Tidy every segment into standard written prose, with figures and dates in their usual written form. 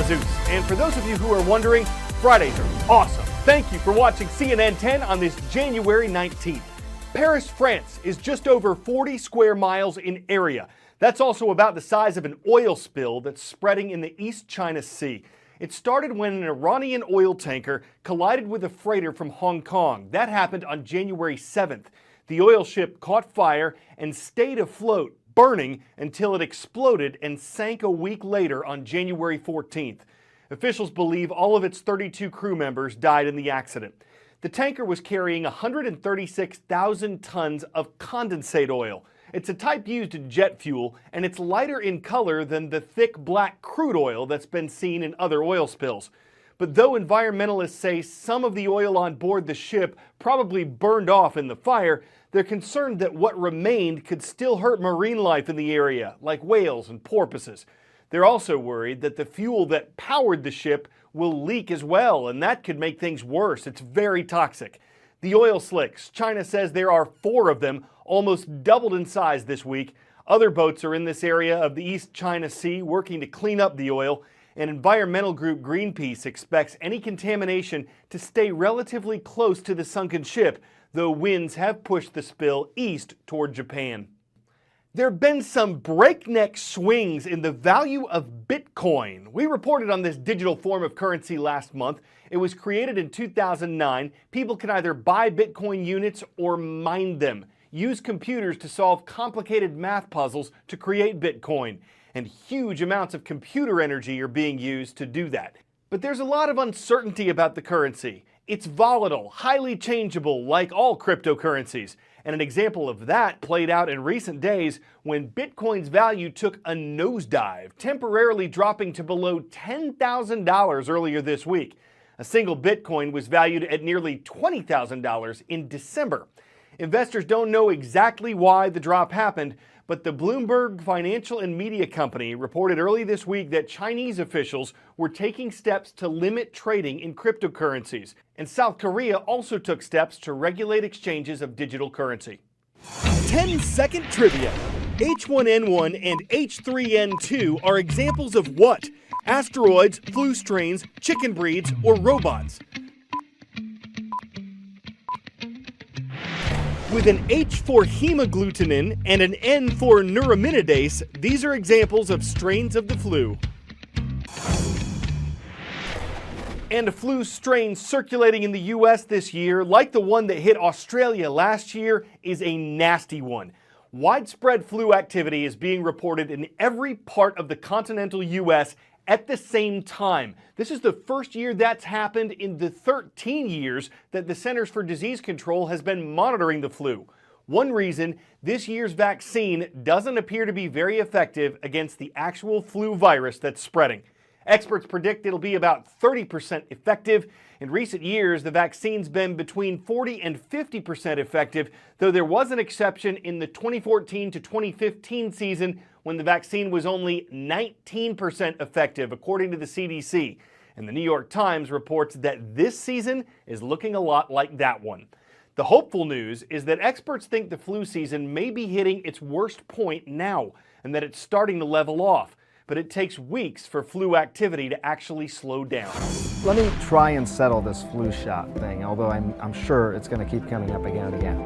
Jesus. And for those of you who are wondering, Fridays are awesome. Thank you for watching CNN 10 on this January 19th. Paris, France is just over 40 square miles in area. That's also about the size of an oil spill that's spreading in the East China Sea. It started when an Iranian oil tanker collided with a freighter from Hong Kong. That happened on January 7th. The oil ship caught fire and stayed afloat, burning until it exploded and sank a week later on January 14th. Officials believe all of its 32 crew members died in the accident. The tanker was carrying 136,000 tons of condensate oil. It's a type used in jet fuel, and it's lighter in color than the thick black crude oil that's been seen in other oil spills. But though environmentalists say some of the oil on board the ship probably burned off in the fire, they're concerned that what remained could still hurt marine life in the area, like whales and porpoises. They're also worried that the fuel that powered the ship will leak as well, and that could make things worse. It's very toxic. The oil slicks, China says there are 4 of them, almost doubled in size this week. Other boats are in this area of the East China Sea working to clean up the oil. And environmental group Greenpeace expects any contamination to stay relatively close to the sunken ship, though winds have pushed the spill east toward Japan. There have been some breakneck swings in the value of Bitcoin. We reported on this digital form of currency last month. It was created in 2009. People can either buy Bitcoin units or mine them, use computers to solve complicated math puzzles to create Bitcoin. And huge amounts of computer energy are being used to do that. But there's a lot of uncertainty about the currency. It's volatile, highly changeable, like all cryptocurrencies. And an example of that played out in recent days when Bitcoin's value took a nosedive, temporarily dropping to below $10,000 earlier this week. A single Bitcoin was valued at nearly $20,000 in December. Investors don't know exactly why the drop happened, but the Bloomberg Financial and Media Company reported early this week that Chinese officials were taking steps to limit trading in cryptocurrencies. And South Korea also took steps to regulate exchanges of digital currency. 10-second trivia. H1N1 and H3N2 are examples of what? Asteroids, flu strains, chicken breeds, or robots? With an H for hemagglutinin and an N for neuraminidase, these are examples of strains of the flu. And a flu strain circulating in the U.S. this year, like the one that hit Australia last year, is a nasty one. Widespread flu activity is being reported in every part of the continental U.S. at the same time. This is the first year that's happened in the 13 years that the Centers for Disease Control has been monitoring the flu. One reason, this year's vaccine doesn't appear to be very effective against the actual flu virus that's spreading. Experts predict it'll be about 30% effective. In recent years, the vaccine's been between 40 and 50% effective, though there was an exception in the 2014 to 2015 season when the vaccine was only 19% effective, according to the CDC. And the New York Times reports that this season is looking a lot like that one. The hopeful news is that experts think the flu season may be hitting its worst point now, and that it's starting to level off. But it takes weeks for flu activity to actually slow down. Let me try and settle this flu shot thing, although I'm sure it's going to keep coming up again and again.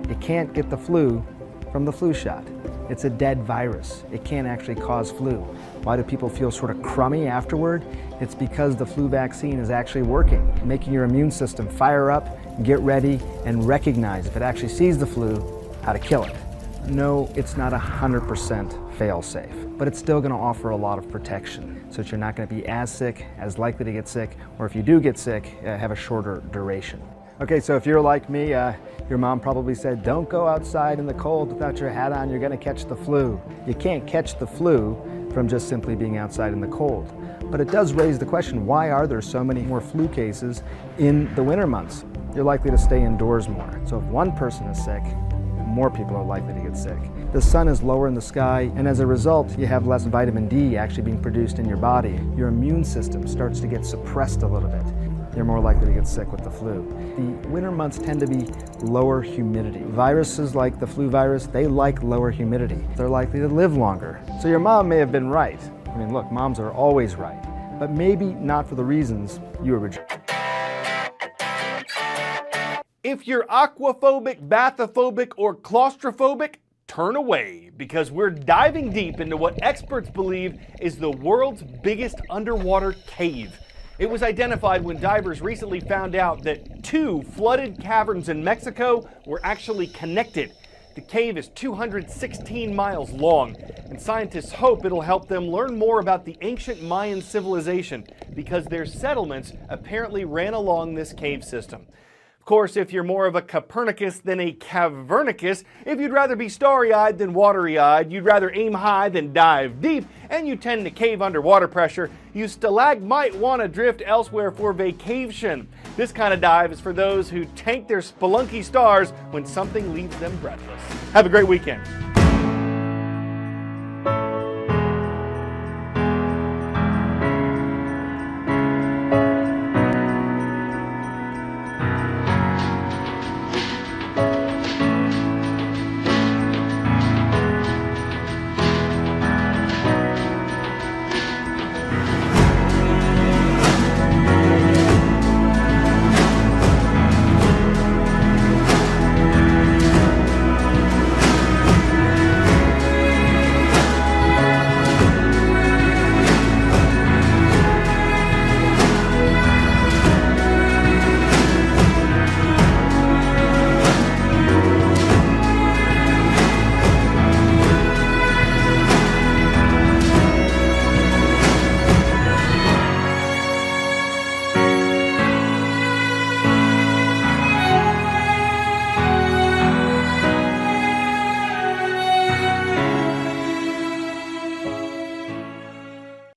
You can't get the flu from the flu shot. It's a dead virus. It can't actually cause flu. Why do people feel sort of crummy afterward? It's because the flu vaccine is actually working, making your immune system fire up, get ready, and recognize if it actually sees the flu, how to kill it. No, it's not 100% fail-safe, but it's still going to offer a lot of protection so that you're not going to be as sick, as likely to get sick, or if you do get sick, have a shorter duration. Okay, so if you're like me, your mom probably said, don't go outside in the cold without your hat on, you're going to catch the flu. You can't catch the flu from just simply being outside in the cold. But it does raise the question, why are there so many more flu cases in the winter months? You're likely to stay indoors more. So if one person is sick, more people are likely to get sick. The sun is lower in the sky, and as a result, you have less vitamin D actually being produced in your body. Your immune system starts to get suppressed a little bit. you're more likely to get sick with the flu. The winter months tend to be lower humidity. Viruses like the flu virus, they like lower humidity. They're likely to live longer. So your mom may have been right. I mean, look, moms are always right, but maybe not for the reasons you originally. If you're aquaphobic, bathophobic, or claustrophobic, turn away, because we're diving deep into what experts believe is the world's biggest underwater cave. It was identified when divers recently found out that 2 flooded caverns in Mexico were actually connected. The cave is 216 miles long, and scientists hope it'll help them learn more about the ancient Mayan civilization, because their settlements apparently ran along this cave system. Of course, if you're more of a Copernicus than a Cavernicus, if you'd rather be starry-eyed than watery-eyed, you'd rather aim high than dive deep, and you tend to cave under water pressure, you might want to drift elsewhere for vacation. This kind of dive is for those who tank their spelunky stars when something leaves them breathless. Have a great weekend.